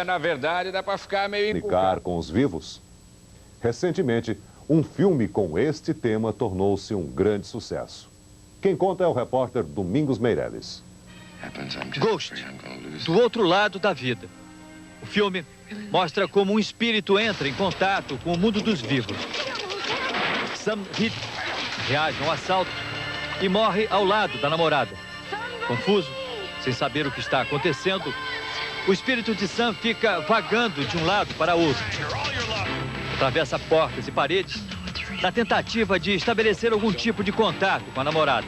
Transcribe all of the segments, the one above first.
Na verdade, dá pra ficar meio... Comunicar com os vivos? Recentemente, um filme com este tema tornou-se um grande sucesso. Quem conta é o repórter Domingos Meirelles. Ghost, do outro lado da vida. O filme mostra como um espírito entra em contato com o mundo dos vivos. Sam Heath reage a um assalto e morre ao lado da namorada. Confuso, sem saber o que está acontecendo, o espírito de Sam fica vagando de um lado para outro. Atravessa portas e paredes na tentativa de estabelecer algum tipo de contato com a namorada.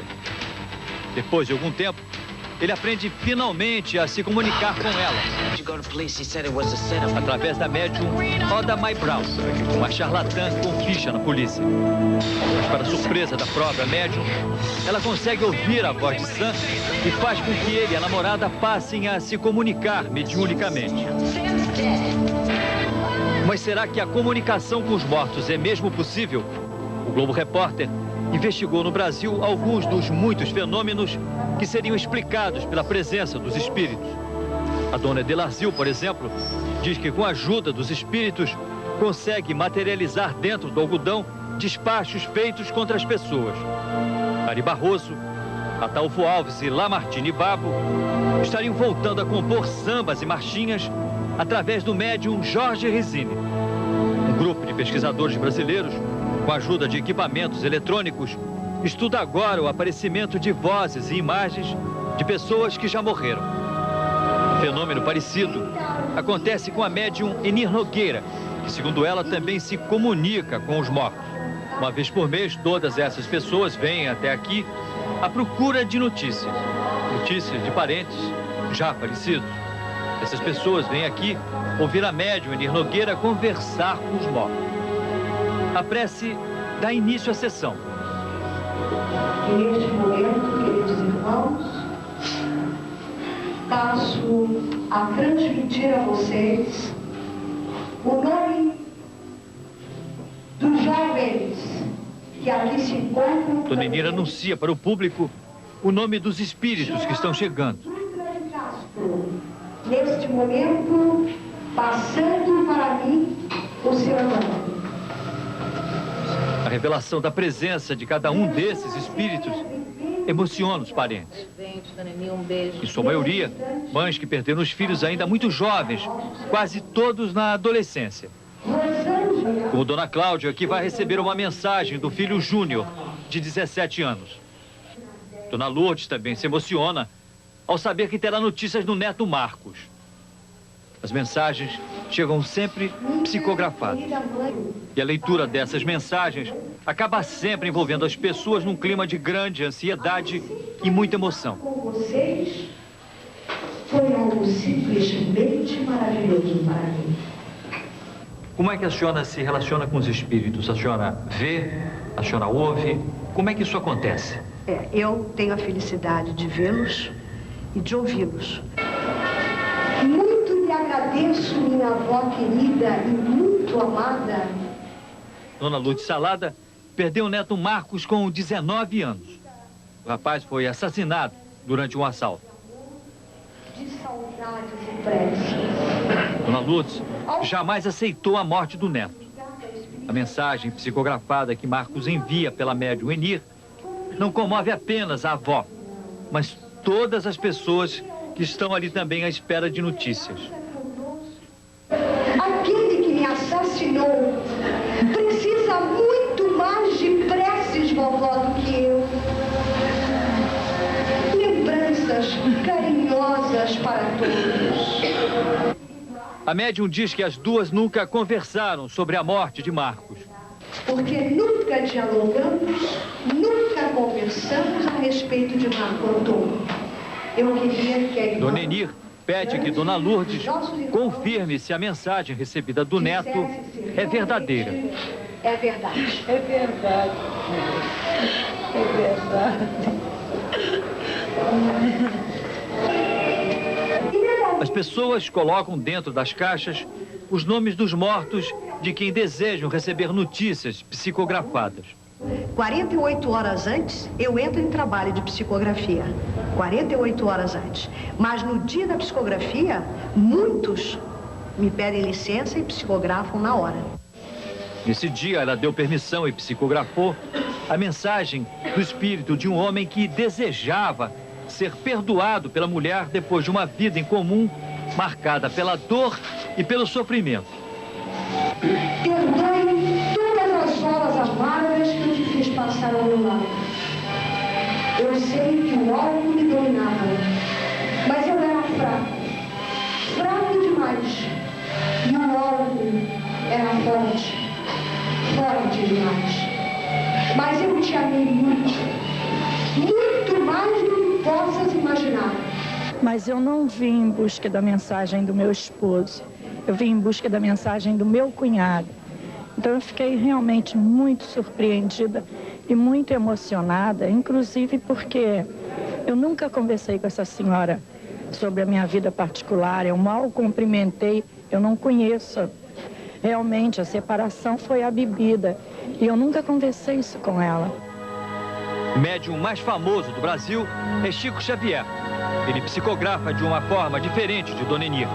Depois de algum tempo, ele aprende finalmente a se comunicar com ela. Através da médium Oda Mae Brown, uma charlatã com ficha na polícia. Mas para surpresa da própria médium, ela consegue ouvir a voz de Sam e faz com que ele e a namorada passem a se comunicar mediunicamente. Mas será que a comunicação com os mortos é mesmo possível? O Globo Repórter investigou no Brasil alguns dos muitos fenômenos que seriam explicados pela presença dos espíritos. A dona Edelarcil, por exemplo, diz que com a ajuda dos espíritos consegue materializar dentro do algodão despachos feitos contra as pessoas. Ari Barroso, Ataúfo Alves e Lamartine Babo estariam voltando a compor sambas e marchinhas através do médium Jorge Risini. Um grupo de pesquisadores brasileiros, com a ajuda de equipamentos eletrônicos, estuda agora o aparecimento de vozes e imagens de pessoas que já morreram. Um fenômeno parecido acontece com a médium Enir Nogueira, que, segundo ela, também se comunica com os mortos. Uma vez por mês, todas essas pessoas vêm até aqui à procura de notícias. Notícias de parentes já falecidos. Essas pessoas vêm aqui ouvir a médium Enir Nogueira conversar com os mortos. A prece dá início à sessão. E neste momento, queridos irmãos, passo a transmitir a vocês o nome dos jovens que aqui se encontram. Dona Enir anuncia para o público o nome dos espíritos que estão chegando. Neste momento, passando para mim o seu nome. A revelação da presença de cada um desses espíritos emociona os parentes. Em sua maioria, mães que perderam os filhos ainda muito jovens, quase todos na adolescência. Como Dona Cláudia, que vai receber uma mensagem do filho Júnior, de 17 anos. Dona Lourdes também se emociona ao saber que terá notícias do neto Marcos. As mensagens chegam sempre psicografadas. E a leitura dessas mensagens acaba sempre envolvendo as pessoas num clima de grande ansiedade e muita emoção. Com vocês foi algo simplesmente maravilhoso para mim. Como é que a senhora se relaciona com os espíritos? A senhora vê? A senhora ouve? Como é que isso acontece? Eu tenho a felicidade de vê-los e de ouvi-los. Muito lhe agradeço, minha avó querida e muito amada. Dona Lourdes Salada perdeu o neto Marcos com 19 anos. O rapaz foi assassinado durante um assalto. De saudades e preces. Dona Lourdes jamais aceitou a morte do neto. A mensagem psicografada que Marcos envia pela médium Enir não comove apenas a avó, mas todas as pessoas que estão ali também à espera de notícias. Aquele que me assassinou precisa muito mais de preces, vovó, do que eu. Lembranças carinhosas para todos. A médium diz que as duas nunca conversaram sobre a morte de Marcos. Porque nunca dialogamos, nunca conversamos a respeito de Marco Antônio. Eu queria que a irmã... Dona Enir pede que Dona Lourdes confirme se a mensagem recebida do neto é verdadeira. É verdade. É verdade. É verdade. As pessoas colocam dentro das caixas os nomes dos mortos de quem desejam receber notícias psicografadas. 48 horas antes, eu entro em trabalho de psicografia. 48 horas antes. Mas no dia da psicografia, muitos me pedem licença e psicografam na hora. Nesse dia, ela deu permissão e psicografou a mensagem do espírito de um homem que desejava ser perdoado pela mulher depois de uma vida em comum marcada pela dor e pelo sofrimento. Perdoe todas as horas amargas que eu te fiz passar ao meu lado. Eu sei que o álcool me dominava, mas eu era fraco demais. E o álcool era forte demais. Mas eu te amei muito mais do que possas imaginar. Mas eu não vim em busca da mensagem do meu esposo. Eu vim em busca da mensagem do meu cunhado. Então eu fiquei realmente muito surpreendida e muito emocionada, inclusive porque eu nunca conversei com essa senhora sobre a minha vida particular, eu mal cumprimentei, eu não conheço. Realmente a separação foi a bebida e eu nunca conversei isso com ela. O médium mais famoso do Brasil é Chico Xavier. Ele psicografa de uma forma diferente de Dona Eni.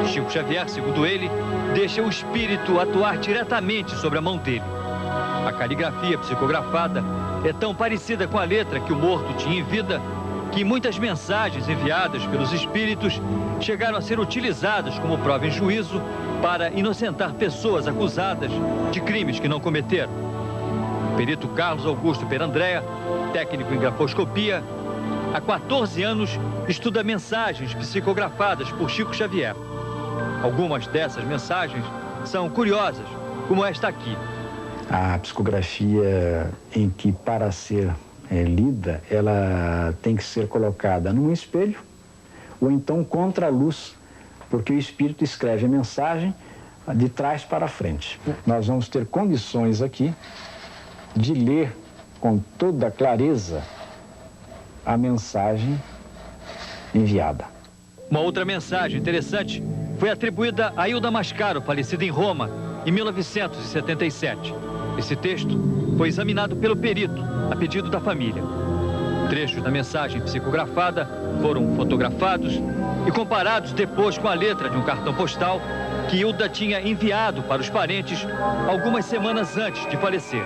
Chico Xavier, segundo ele, deixa o espírito atuar diretamente sobre a mão dele. A caligrafia psicografada é tão parecida com a letra que o morto tinha em vida que muitas mensagens enviadas pelos espíritos chegaram a ser utilizadas como prova em juízo para inocentar pessoas acusadas de crimes que não cometeram. O perito Carlos Augusto Perandrea, técnico em grafoscopia, há 14 anos estuda mensagens psicografadas por Chico Xavier. Algumas dessas mensagens são curiosas, como esta aqui. A psicografia em que, para ser lida, ela tem que ser colocada num espelho ou então contra a luz, porque o espírito escreve a mensagem de trás para frente. Nós vamos ter condições aqui de ler com toda clareza a mensagem enviada. Uma outra mensagem interessante foi atribuída a Hilda Mascaro, falecida em Roma, em 1977. Esse texto foi examinado pelo perito, a pedido da família. Trechos da mensagem psicografada foram fotografados e comparados depois com a letra de um cartão postal que Hilda tinha enviado para os parentes algumas semanas antes de falecer.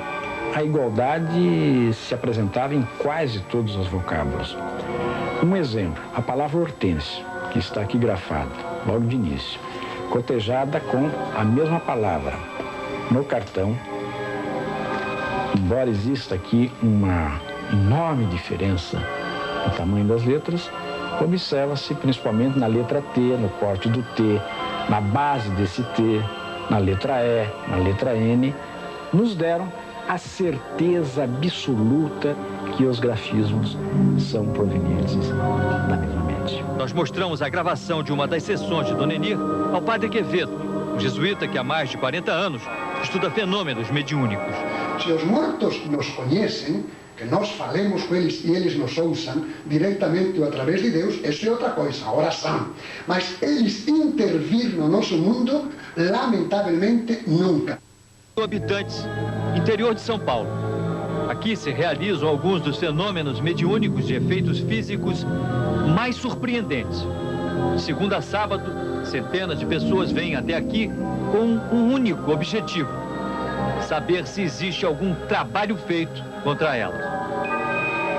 A igualdade se apresentava em quase todos os vocábulos. Um exemplo, a palavra hortênsia, que está aqui grafada, logo de início, cotejada com a mesma palavra no cartão. Embora exista aqui uma enorme diferença no tamanho das letras, observa-se principalmente na letra T, no corte do T, na base desse T, na letra E, na letra N, nos deram a certeza absoluta que os grafismos são provenientes da mesma mente. Nós mostramos a gravação de uma das sessões de Dona Eni ao padre Quevedo, um jesuíta que há mais de 40 anos estuda fenômenos mediúnicos. Se os mortos nos conhecem, que nós falemos com eles e eles nos ouçam diretamente ou através de Deus, isso é outra coisa, a oração. Mas eles intervir no nosso mundo, lamentavelmente, nunca. Habitantes, interior de São Paulo. Aqui se realizam alguns dos fenômenos mediúnicos de efeitos físicos mais surpreendentes. De segunda a sábado, centenas de pessoas vêm até aqui com um único objetivo: saber se existe algum trabalho feito contra elas.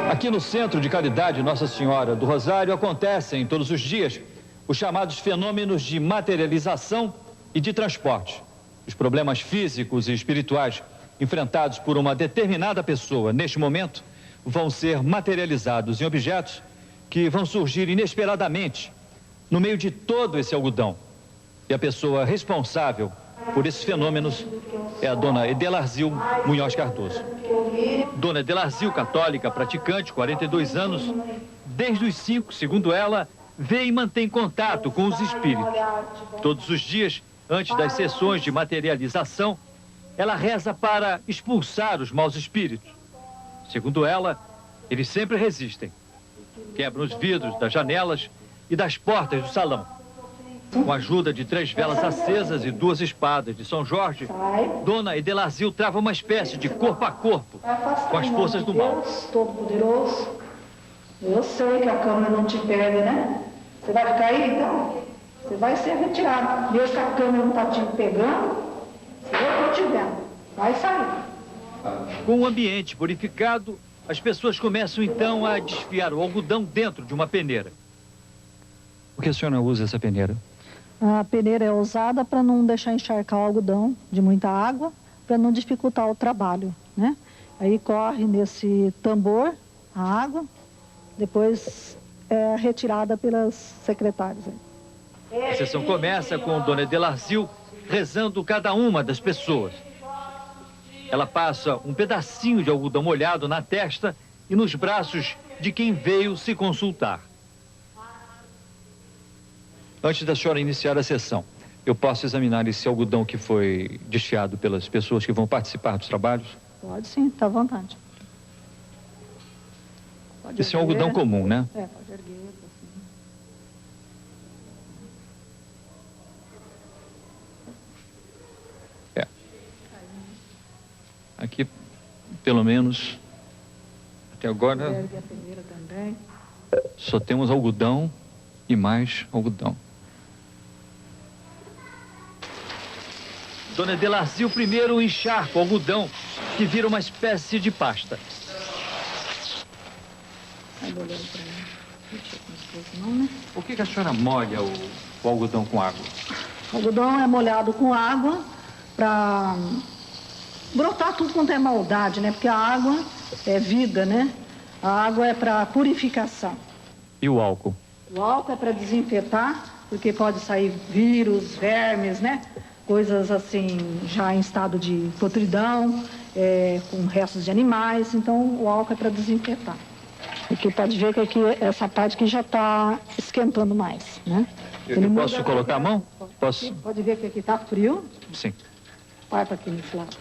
Aqui no Centro de Caridade Nossa Senhora do Rosário acontecem todos os dias os chamados fenômenos de materialização e de transporte. Os problemas físicos e espirituais enfrentados por uma determinada pessoa neste momento vão ser materializados em objetos que vão surgir inesperadamente no meio de todo esse algodão. E a pessoa responsável por esses fenômenos é a dona Edelarzil Munhoz Cardoso. Dona Edelarzil, católica, praticante, 42 anos, desde os 5, segundo ela, vê e mantém contato com os espíritos. Todos os dias, antes das sessões de materialização, ela reza para expulsar os maus espíritos. Segundo ela, eles sempre resistem. Quebram os vidros das janelas e das portas do salão. Com a ajuda de 3 velas acesas e 2 espadas de São Jorge, Dona Edelarzil trava uma espécie de corpo a corpo com as forças do mal. Deus Todo-Poderoso, eu sei que a câmera não te pega, né? Você vai ficar aí, então? Você Ele vai ser retirado. Mesmo que a câmera não está te pegando, se eu estou te vendo, vai sair. Com o ambiente purificado, as pessoas começam então a desfiar o algodão dentro de uma peneira. Por que a senhora usa essa peneira? A peneira é usada para não deixar encharcar o algodão de muita água, para não dificultar o trabalho, né? Aí corre nesse tambor a água, depois é retirada pelas secretárias. A sessão começa com Dona Edelarcil rezando cada uma das pessoas. Ela passa um pedacinho de algodão molhado na testa e nos braços de quem veio se consultar. Antes da senhora iniciar a sessão, eu posso examinar esse algodão que foi desfiado pelas pessoas que vão participar dos trabalhos? Pode sim, está à vontade. Pode Esse é um algodão comum, né? É, pode erguer. Assim. É. Aqui, pelo menos, até agora, Ergue a peneira também. só temos algodão e mais algodão. Dona Edelarcil primeiro encharca o algodão, que vira uma espécie de pasta. Vai olhando para mim. Deixa com as coisas não, né? Por que a senhora molha o algodão com água? O algodão é molhado com água para brotar tudo quanto é maldade, né? Porque a água é vida, né? A água é para purificação. E o álcool? O álcool é para desinfetar, porque pode sair vírus, vermes, né? Coisas assim, já em estado de podridão, com restos de animais. Então, o álcool é para desinfetar. Aqui pode ver que aqui, essa parte aqui já está esquentando mais, né? Eu posso colocar a mão? Posso? Pode ver que aqui está frio. Sim. Vai para aqui nesse lado.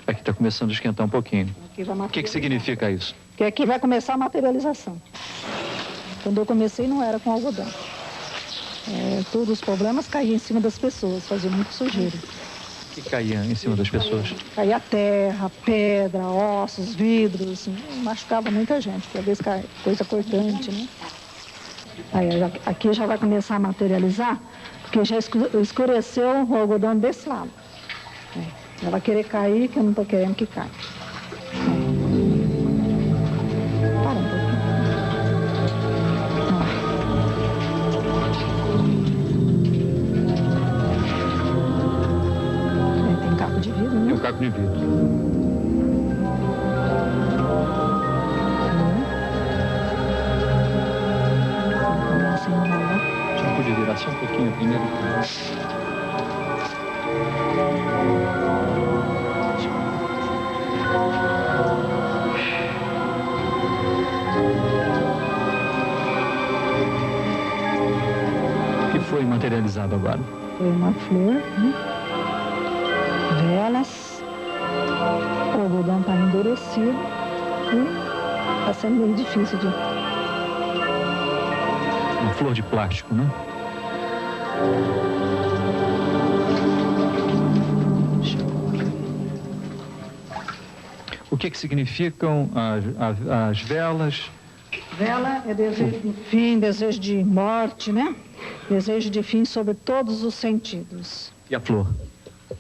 Aqui está começando a esquentar um pouquinho. Aqui vai O que significa isso? Que aqui vai começar a materialização. Quando eu comecei não era com algodão. Todos os problemas caíam em cima das pessoas, fazia muito sujeira. O que caía em cima das pessoas? Caía terra, pedra, ossos, vidros, machucava muita gente, porque às vezes cai coisa cortante, né? Aí aqui já vai começar a materializar, porque já escureceu o algodão desse lado. Ela vai querer cair, que eu não estou querendo que caia. Para um pouquinho. Tem caco de vidro, né? É um caco de vidro. Começa a enrolar. A gente podia virar só um pouquinho primeiro. O que foi materializado agora? Foi uma flor, né? Velas, o algodão está endurecido e está sendo meio difícil de... Uma flor de plástico, né? O que significam as velas? Vela é desejo de fim, desejo de morte, né? Desejo de fim sobre todos os sentidos. E a flor?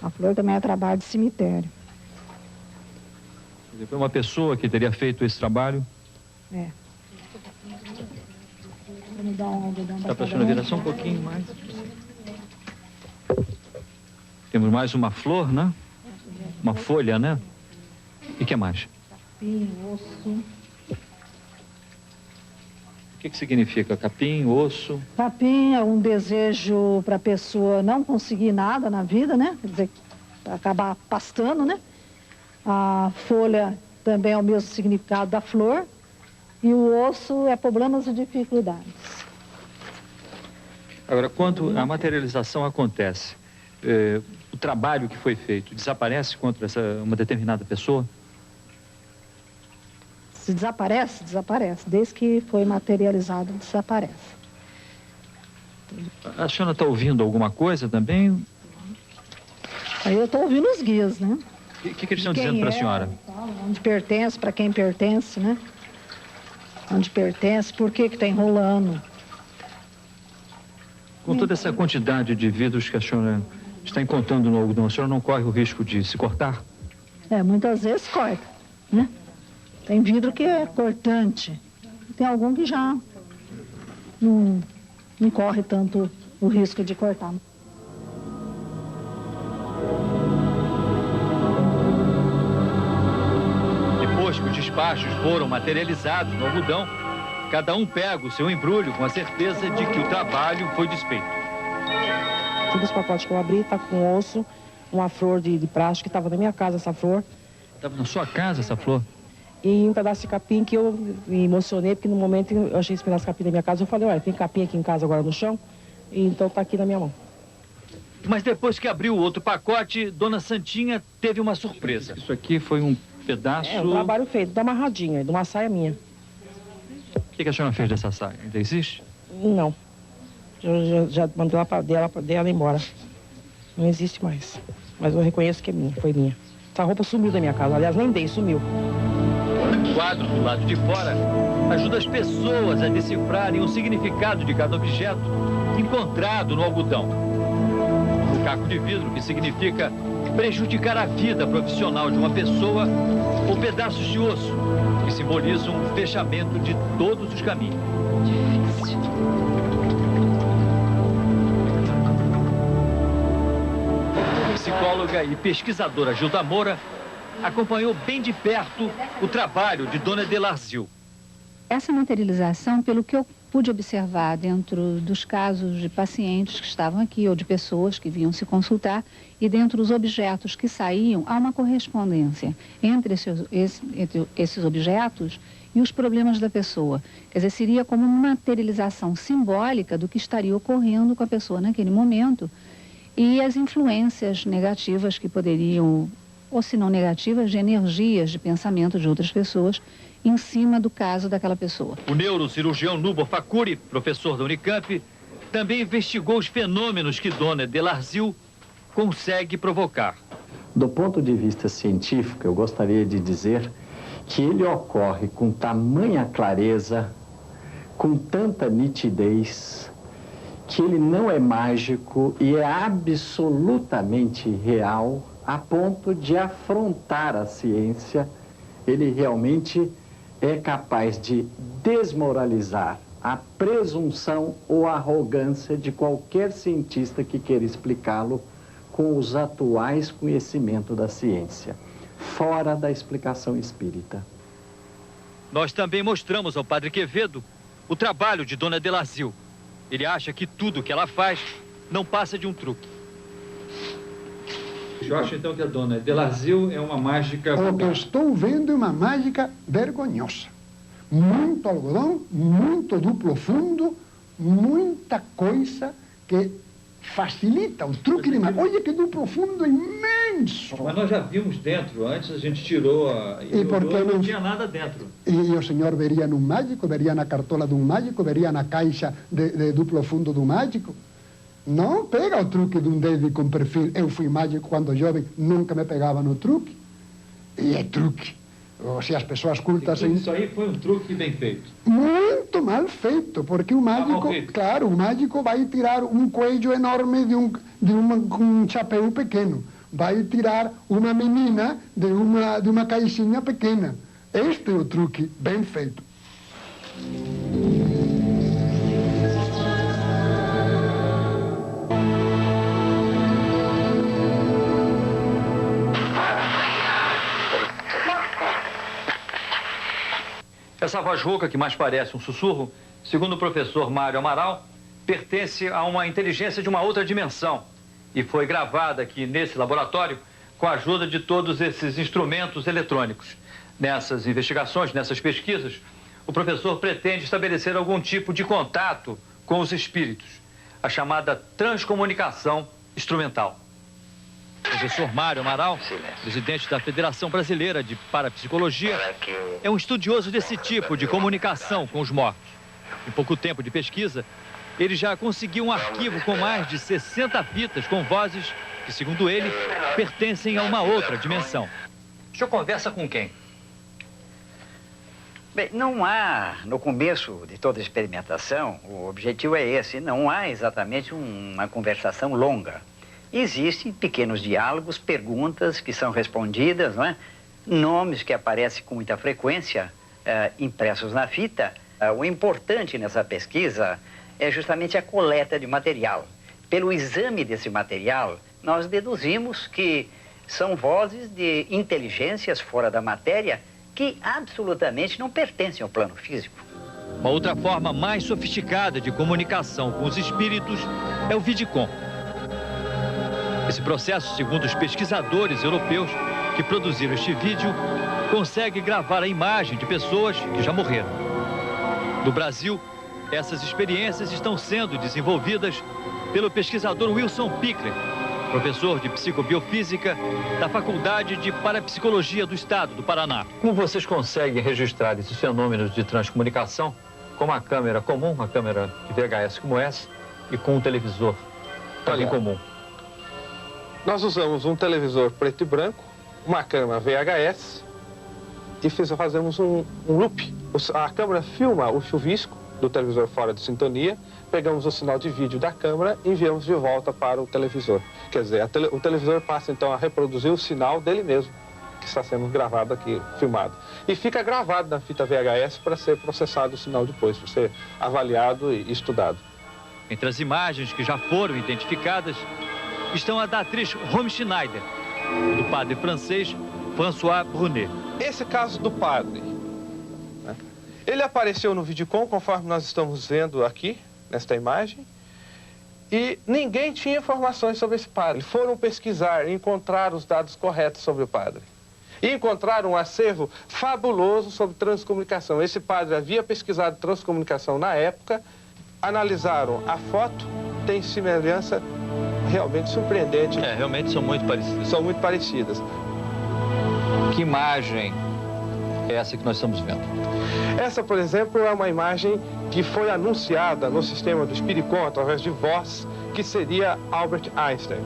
A flor também é trabalho de cemitério. Foi uma pessoa que teria feito esse trabalho? É. Vamos dar um algodão Dá para a senhora virar só um pouquinho mais? Temos mais uma flor, né? Uma folha, né? E o que mais? Capim, osso. O que significa capim, osso? Capim é um desejo para a pessoa não conseguir nada na vida, né? Quer dizer, para acabar pastando, né? A folha também é o mesmo significado da flor. E o osso é problemas e dificuldades. Agora, quando a materialização acontece, o trabalho que foi feito desaparece contra uma determinada pessoa? Se desaparece, desaparece. Desde que foi materializado, desaparece. A senhora está ouvindo alguma coisa também? Aí eu estou ouvindo os guias, né? O que eles estão dizendo para a senhora? Onde pertence, para quem pertence, né? Onde pertence, por que está enrolando. Com toda essa quantidade de vidros que a senhora está encontrando no algodão, a senhora não corre o risco de se cortar? Muitas vezes corta, né? Tem vidro que é cortante. Tem algum que já não corre tanto o risco de cortar. Depois que os despachos foram materializados no algodão, cada um pega o seu embrulho com a certeza de que o trabalho foi desfeito. Um dos pacotes que eu abri está com osso, uma flor de plástico que estava na minha casa, essa flor. Estava na sua casa essa flor? E um pedaço de capim que eu me emocionei, porque no momento eu achei esse pedaço de capim na minha casa, eu falei, olha, tem capim aqui em casa agora no chão, e então está aqui na minha mão. Mas depois que abriu o outro pacote, Dona Santinha teve uma surpresa. Isso aqui foi um pedaço... Um trabalho feito, de uma amarradinha, de uma saia minha. O que a senhora fez dessa saia? Ainda existe? Não. Eu já mandei ela embora. Não existe mais. Mas eu reconheço que é minha, foi minha. Essa roupa sumiu da minha casa, aliás, nem dei, sumiu. O quadro do lado de fora ajuda as pessoas a decifrarem o significado de cada objeto encontrado no algodão. O caco de vidro, que significa prejudicar a vida profissional de uma pessoa, ou pedaços de osso, que simbolizam o fechamento de todos os caminhos. A psicóloga e pesquisadora Gilda Moura acompanhou bem de perto o trabalho de Dona Delarzil. Essa materialização, pelo que eu pude observar dentro dos casos de pacientes que estavam aqui ou de pessoas que vinham se consultar, e dentro dos objetos que saíam, há uma correspondência entre esses objetos e os problemas da pessoa. Quer dizer, seria como uma materialização simbólica do que estaria ocorrendo com a pessoa naquele momento e as influências negativas que poderiam, ou se não negativas, de energias de pensamento de outras pessoas em cima do caso daquela pessoa. O neurocirurgião Nubo Facuri, professor da Unicamp, também investigou os fenômenos que Dona Delarzil consegue provocar. Do ponto de vista científico, eu gostaria de dizer que ele ocorre com tamanha clareza, com tanta nitidez, que ele não é mágico e é absolutamente real, a ponto de afrontar a ciência. Ele realmente é capaz de desmoralizar a presunção ou a arrogância de qualquer cientista que queira explicá-lo com os atuais conhecimentos da ciência, fora da explicação espírita. Nós também mostramos ao Padre Quevedo o trabalho de Dona Delarzil. Ele acha que tudo que ela faz não passa de um truque. Eu acho então que a Dona Delarzil é uma mágica... O que eu estou vendo é uma mágica vergonhosa. Muito algodão, muito duplo fundo, muita coisa que facilita o truque de magia. Olha que duplo fundo imenso! Mas nós já vimos dentro, antes a gente tirou e porque não tinha nada dentro. E o senhor veria num mágico, veria na cartola de um mágico, veria na caixa de duplo fundo do mágico. Não pega o truque de um David com perfil. Eu fui mágico quando jovem, nunca me pegava no truque. E é truque. Ou se as pessoas cultas... Isso aí foi um truque bem feito. Muito mal feito, porque o mágico, claro, o mágico vai tirar um coelho enorme de um chapéu pequeno. Vai tirar uma menina de uma caixinha pequena. Este é o truque bem feito. Essa voz rouca, que mais parece um sussurro, segundo o professor Mário Amaral, pertence a uma inteligência de uma outra dimensão e foi gravada aqui nesse laboratório com a ajuda de todos esses instrumentos eletrônicos. Nessas investigações, nessas pesquisas, o professor pretende estabelecer algum tipo de contato com os espíritos, a chamada transcomunicação instrumental. O professor Mário Amaral, presidente da Federação Brasileira de Parapsicologia, é um estudioso desse tipo de comunicação com os mortos. Em pouco tempo de pesquisa, ele já conseguiu um arquivo com mais de 60 fitas com vozes que, segundo ele, pertencem a uma outra dimensão. O senhor conversa com quem? Bem, não há, no começo de toda a experimentação, o objetivo é esse, não há exatamente uma conversação longa. Existem pequenos diálogos, perguntas que são respondidas, não é? Nomes que aparecem com muita frequência, impressos na fita. O importante nessa pesquisa é justamente a coleta de material. Pelo exame desse material, nós deduzimos que são vozes de inteligências fora da matéria que absolutamente não pertencem ao plano físico. Uma outra forma mais sofisticada de comunicação com os espíritos é o vidicom. Esse processo, segundo os pesquisadores europeus que produziram este vídeo, consegue gravar a imagem de pessoas que já morreram. No Brasil, essas experiências estão sendo desenvolvidas pelo pesquisador Wilson Pickler, professor de psicobiofísica da Faculdade de Parapsicologia do Estado do Paraná. Como vocês conseguem registrar esses fenômenos de transcomunicação com uma câmera comum, uma câmera de VHS como essa, e com um televisor também comum? Nós usamos um televisor preto e branco, uma câmera VHS e fazemos um loop. A câmera filma o chuvisco do televisor fora de sintonia, pegamos o sinal de vídeo da câmera e enviamos de volta para o televisor. Quer dizer, o televisor passa então a reproduzir o sinal dele mesmo, que está sendo gravado aqui, filmado. E fica gravado na fita VHS para ser processado o sinal depois, para ser avaliado e estudado. Entre as imagens que já foram identificadas estão a da atriz Romy Schneider e do padre francês François Brunet. Esse caso do padre, né? Ele apareceu no vidicom, conforme nós estamos vendo aqui, nesta imagem, e ninguém tinha informações sobre esse padre. Foram pesquisar e encontrar os dados corretos sobre o padre. E encontraram um acervo fabuloso sobre transcomunicação. Esse padre havia pesquisado transcomunicação na época, analisaram a foto, tem semelhança realmente surpreendente. Realmente são muito parecidas. São muito parecidas. Que imagem é essa que nós estamos vendo? Essa, por exemplo, é uma imagem que foi anunciada no sistema do Spiricom, através de voz, que seria Albert Einstein.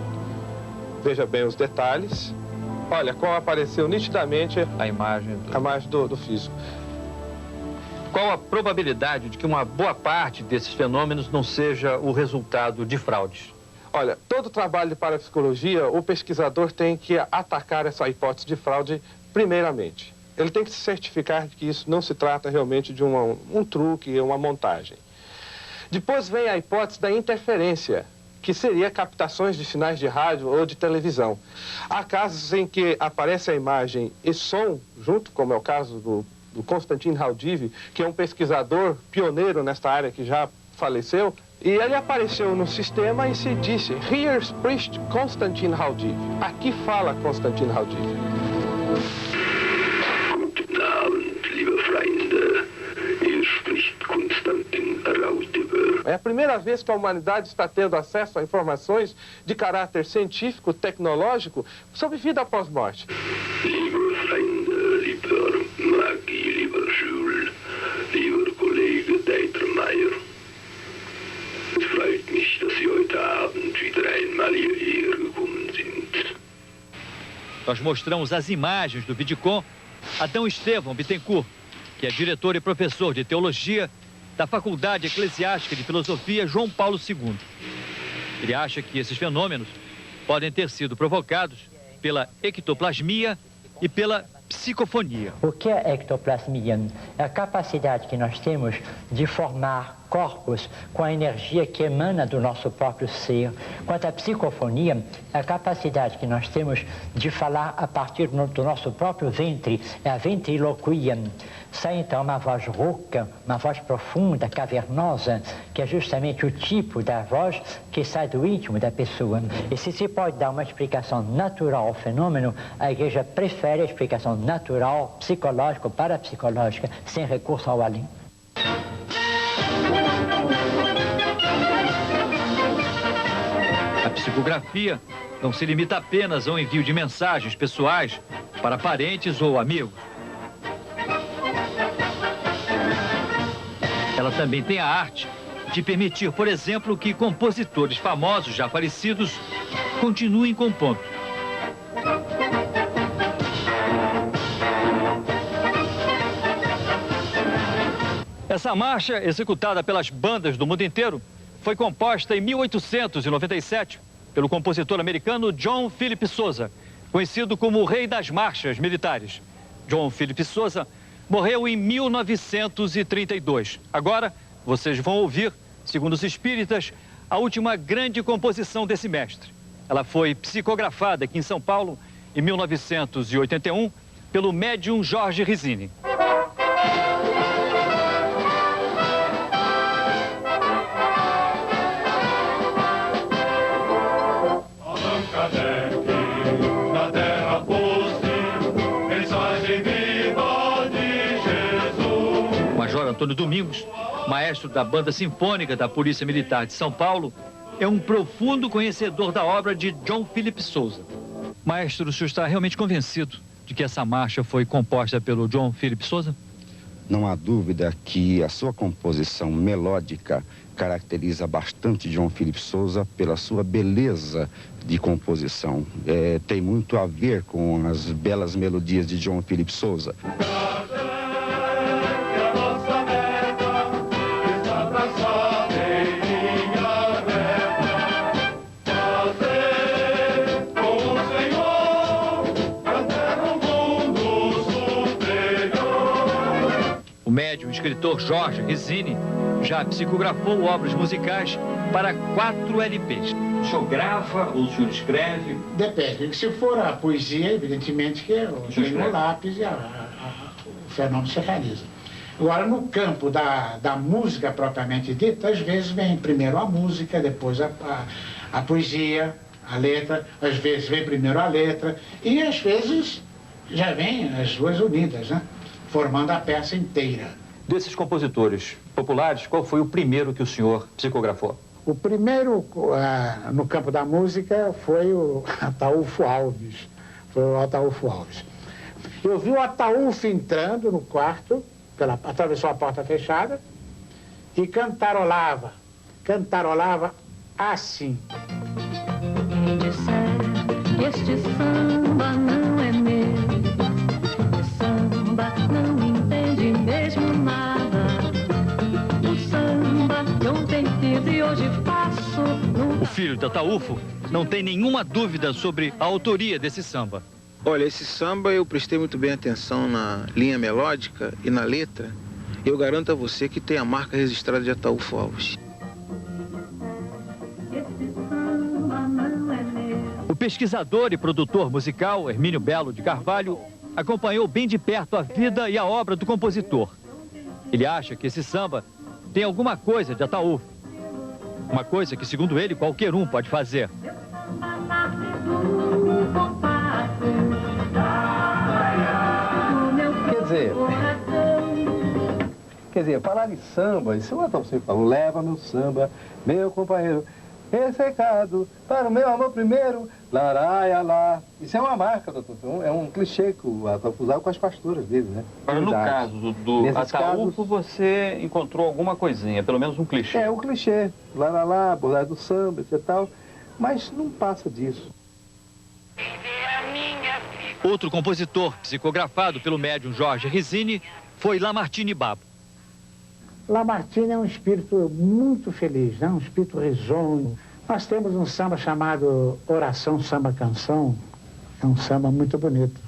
Veja bem os detalhes. Olha como apareceu nitidamente a imagem do físico. Qual a probabilidade de que uma boa parte desses fenômenos não seja o resultado de fraudes? Olha, todo trabalho de parapsicologia, o pesquisador tem que atacar essa hipótese de fraude primeiramente. Ele tem que se certificar de que isso não se trata realmente de um truque, uma montagem. Depois vem a hipótese da interferência, que seria captações de sinais de rádio ou de televisão. Há casos em que aparece a imagem e som junto, como é o caso do Konstantin Raudive, que é um pesquisador pioneiro nesta área que já faleceu, e ele apareceu no sistema e se disse: Hier spricht Konstantin Raudive. Aqui fala Konstantin Raudive. Guten Abend, liebe Freunde. Hier spricht Konstantin Raudive. É a primeira vez que a humanidade está tendo acesso a informações de caráter científico, tecnológico, sobre vida após morte. Liebe Freunde, lieber Maggie, lieber Jules, lieber Kollege Deitermeier. Es freut mich, dass Sie heute Abend wieder einmal hierher gekommen sind. Nós mostramos as imagens do vidicom a D. Estevão Bittencourt, que é diretor e professor de teologia da Faculdade Eclesiástica de Filosofia João Paulo II. Ele acha que esses fenômenos podem ter sido provocados pela ectoplasmia e pela psicofonia. O que é ectoplasmia? É a capacidade que nós temos de formar corpos com a energia que emana do nosso próprio ser. Quanto à psicofonia, é a capacidade que nós temos de falar a partir do nosso próprio ventre, é a ventriloquia. Sai então uma voz rouca, uma voz profunda, cavernosa, que é justamente o tipo da voz que sai do íntimo da pessoa. E se pode dar uma explicação natural ao fenômeno, a Igreja prefere a explicação natural, psicológica ou parapsicológica, sem recurso ao além. A psicografia não se limita apenas ao envio de mensagens pessoais para parentes ou amigos. Ela também tem a arte de permitir, por exemplo, que compositores famosos já falecidos continuem compondo. Essa marcha, executada pelas bandas do mundo inteiro, foi composta em 1897 pelo compositor americano John Philip Sousa, conhecido como o Rei das Marchas Militares. John Philip Sousa morreu em 1932. Agora, vocês vão ouvir, segundo os espíritas, a última grande composição desse mestre. Ela foi psicografada aqui em São Paulo em 1981 pelo médium Jorge Rizzini. Major Antônio Domingos, maestro da Banda Sinfônica da Polícia Militar de São Paulo, é um profundo conhecedor da obra de John Philip Sousa. Maestro, o senhor está realmente convencido de que essa marcha foi composta pelo John Philip Sousa? Não há dúvida que a sua composição melódica caracteriza bastante John Philip Sousa pela sua beleza de composição. Tem muito a ver com as belas melodias de John Philip Sousa. O médium e escritor Jorge Rizzini já psicografou obras musicais para 4 LPs. O senhor grava ou o senhor escreve? Depende. Se for a poesia, evidentemente que eu tenho o lápis e o fenômeno se realiza. Agora, no campo da música propriamente dita, às vezes vem primeiro a música, depois a poesia, a letra, às vezes vem primeiro a letra e às vezes já vem as duas unidas, né? Formando a peça inteira. Desses compositores populares, qual foi o primeiro que o senhor psicografou? O primeiro no campo da música foi o Ataúfo Alves. Eu vi o Ataúfo entrando no quarto, atravessou a porta fechada e cantarolava assim. Quem disser que este samba não é meu, esse samba não entende mesmo nada. O samba que ontem fiz e hoje faço. O filho de Ataúfo não tem nenhuma dúvida sobre a autoria desse samba. Olha, esse samba eu prestei muito bem atenção na linha melódica e na letra. Eu garanto a você que tem a marca registrada de Ataúfo Alves. O pesquisador e produtor musical Hermínio Belo de Carvalho acompanhou bem de perto a vida e a obra do compositor. Ele acha que esse samba tem alguma coisa de Ataúfo. Uma coisa que, segundo ele, qualquer um pode fazer. Quer dizer, falar de samba, isso é o Ataúfo sempre falou, leva meu samba, meu companheiro, ressecado, para o meu amor primeiro, laraia lá. Isso é uma marca, doutor, é um clichê que o Ataúfo usava com as pastoras dele, né? Agora, no caso do Ataúfo, você encontrou alguma coisinha, pelo menos um clichê. É, um clichê, lá, abordagem do samba, etc. Tal, mas não passa disso. Outro compositor psicografado pelo médium Jorge Rizzini foi Lamartine Babo. Lamartine é um espírito muito feliz, né? Um espírito risonho. Nós temos um samba chamado Oração Samba Canção. É um samba muito bonito.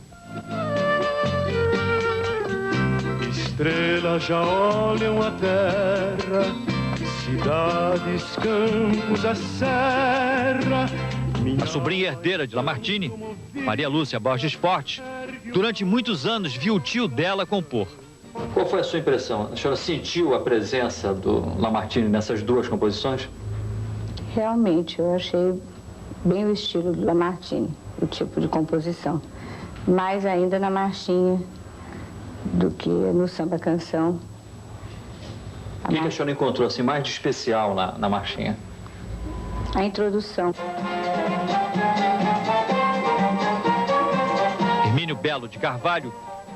Estrelas já olham a terra, cidades, campos, a serra. A sobrinha herdeira de Lamartine, Maria Lúcia Borges Forte, durante muitos anos viu o tio dela compor. Qual foi a sua impressão? A senhora sentiu a presença do Lamartine nessas duas composições? Realmente, eu achei bem o estilo do Lamartine, o tipo de composição. Mais ainda na marchinha do que no samba-canção. O que a senhora encontrou assim, mais de especial na marchinha? A introdução. Hermínio Belo de Carvalho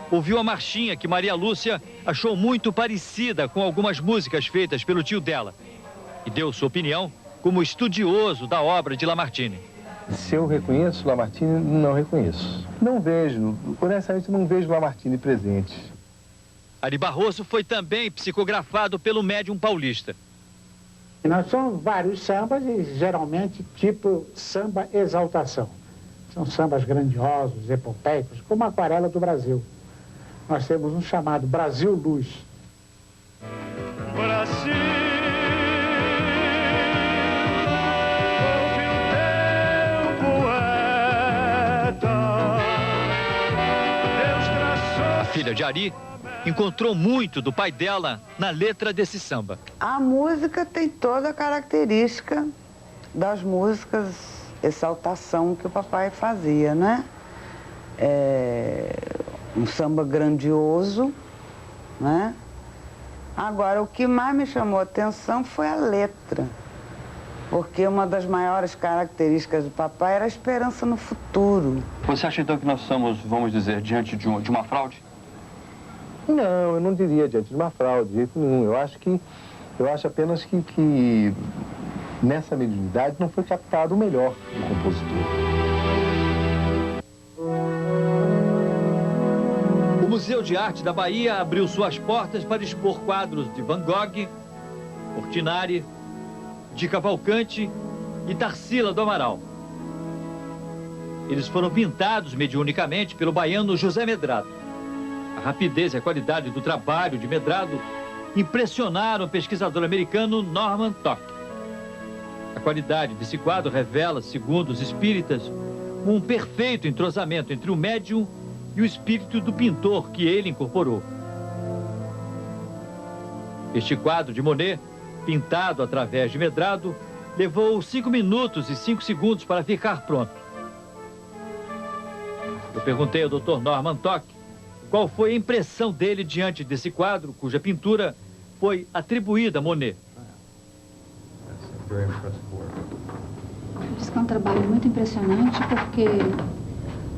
ouviu a marchinha que Maria Lúcia achou muito parecida com algumas músicas feitas pelo tio dela e deu sua opinião como estudioso da obra de Lamartine. Se eu reconheço Lamartine, não reconheço. Não vejo, honestamente, não vejo Lamartine presente. Ari Barroso foi também psicografado pelo médium paulista. Nós somos vários sambas e geralmente tipo samba exaltação. São sambas grandiosos, epopeicos, como a Aquarela do Brasil. Nós temos um chamado Brasil Luz. Brasil, ouve o teu poeta. Deus traçou. A filha de Ari encontrou muito do pai dela na letra desse samba. A música tem toda a característica das músicas exaltação que o papai fazia, né? Um samba grandioso, né? Agora, o que mais me chamou a atenção foi a letra, porque uma das maiores características do papai era a esperança no futuro. Você acha então que nós estamos, vamos dizer, diante de uma fraude? Não, eu não diria diante de uma fraude, de jeito nenhum. Eu acho apenas que nessa mediunidade não foi captado o melhor do compositor. O Museu de Arte da Bahia abriu suas portas para expor quadros de Van Gogh, Portinari, de Cavalcante e Tarsila do Amaral. Eles foram pintados mediunicamente pelo baiano José Medrado. A rapidez e a qualidade do trabalho de Medrado impressionaram o pesquisador americano Norman Tock. A qualidade desse quadro revela, segundo os espíritas, um perfeito entrosamento entre o médium e o espírito do pintor que ele incorporou. Este quadro de Monet, pintado através de Medrado, levou 5 minutos e 5 segundos para ficar pronto. Eu perguntei ao Dr. Norman Tock qual foi a impressão dele diante desse quadro, cuja pintura foi atribuída a Monet. Isso é um trabalho muito impressionante porque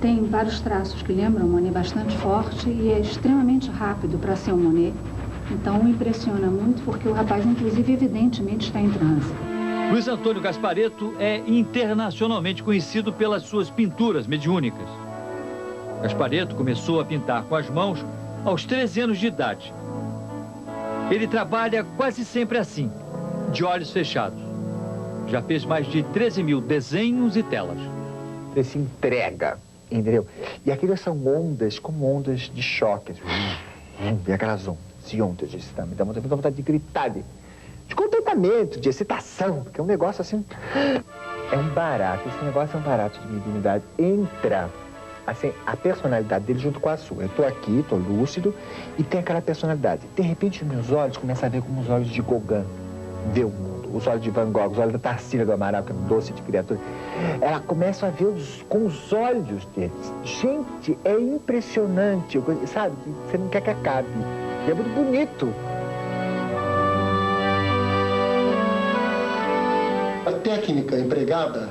tem vários traços que lembram o Monet bastante forte e é extremamente rápido para ser um Monet. Então impressiona muito porque o rapaz, inclusive, evidentemente está em transe. Luiz Antônio Gasparetto é internacionalmente conhecido pelas suas pinturas mediúnicas. Gasparetto começou a pintar com as mãos aos 13 anos de idade. Ele trabalha quase sempre assim, de olhos fechados. Já fez mais de 13 mil desenhos e telas. Ele se entrega, entendeu? E aquelas são ondas, como ondas de choque. E aquelas ondas e ondas de samba. Dá muita vontade de gritar, de contentamento, de excitação, porque é um negócio assim... É um barato, esse negócio é um barato de mediunidade. Entra... Assim, a personalidade dele junto com a sua. Eu estou aqui, estou lúcido, e tem aquela personalidade. De repente, meus olhos começam a ver como os olhos de Gauguin vê o mundo. Os olhos de Van Gogh, os olhos da Tarsila do Amaral, que é um doce de criatura. Ela começa a ver com os olhos deles. Gente, é impressionante, sabe? Você não quer que acabe. E é muito bonito. A técnica empregada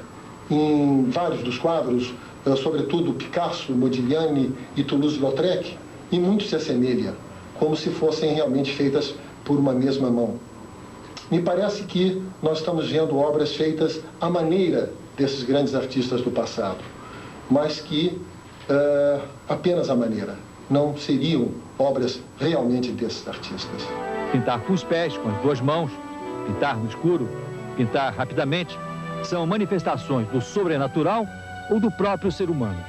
em vários dos quadros, sobretudo Picasso, Modigliani e Toulouse-Lautrec, e muito se assemelha, como se fossem realmente feitas por uma mesma mão. Me parece que nós estamos vendo obras feitas à maneira desses grandes artistas do passado, mas que apenas à maneira, não seriam obras realmente desses artistas. Pintar com os pés, com as duas mãos, pintar no escuro, pintar rapidamente, são manifestações do sobrenatural ou do próprio ser humano.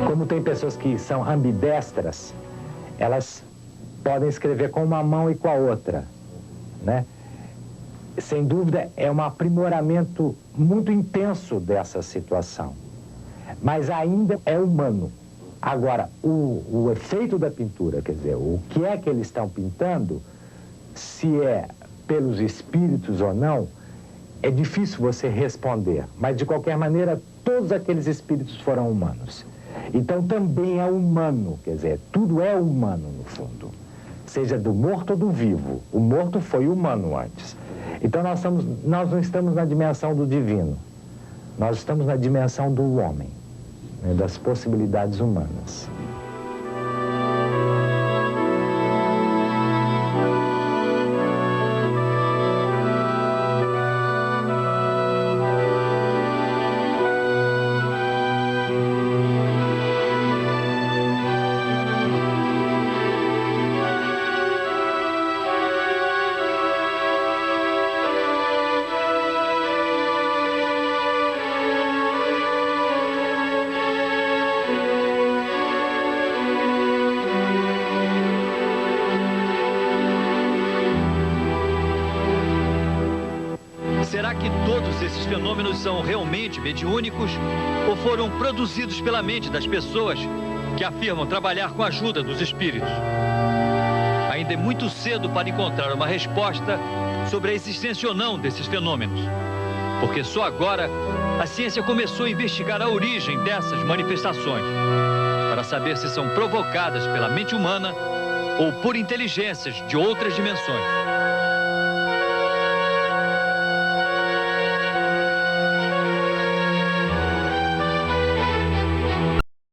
Como tem pessoas que são ambidestras, elas podem escrever com uma mão e com a outra, né? Sem dúvida, é um aprimoramento muito intenso dessa situação, mas ainda é humano. Agora, o efeito da pintura, quer dizer, o que é que eles estão pintando, se é pelos espíritos ou não, é difícil você responder, mas de qualquer maneira, todos aqueles espíritos foram humanos. Então também é humano, quer dizer, tudo é humano no fundo, seja do morto ou do vivo. O morto foi humano antes. Então nós não estamos na dimensão do divino, nós estamos na dimensão do homem, né, das possibilidades humanas. Será que todos esses fenômenos são realmente mediúnicos ou foram produzidos pela mente das pessoas que afirmam trabalhar com a ajuda dos espíritos? Ainda é muito cedo para encontrar uma resposta sobre a existência ou não desses fenômenos, porque só agora a ciência começou a investigar a origem dessas manifestações, para saber se são provocadas pela mente humana ou por inteligências de outras dimensões.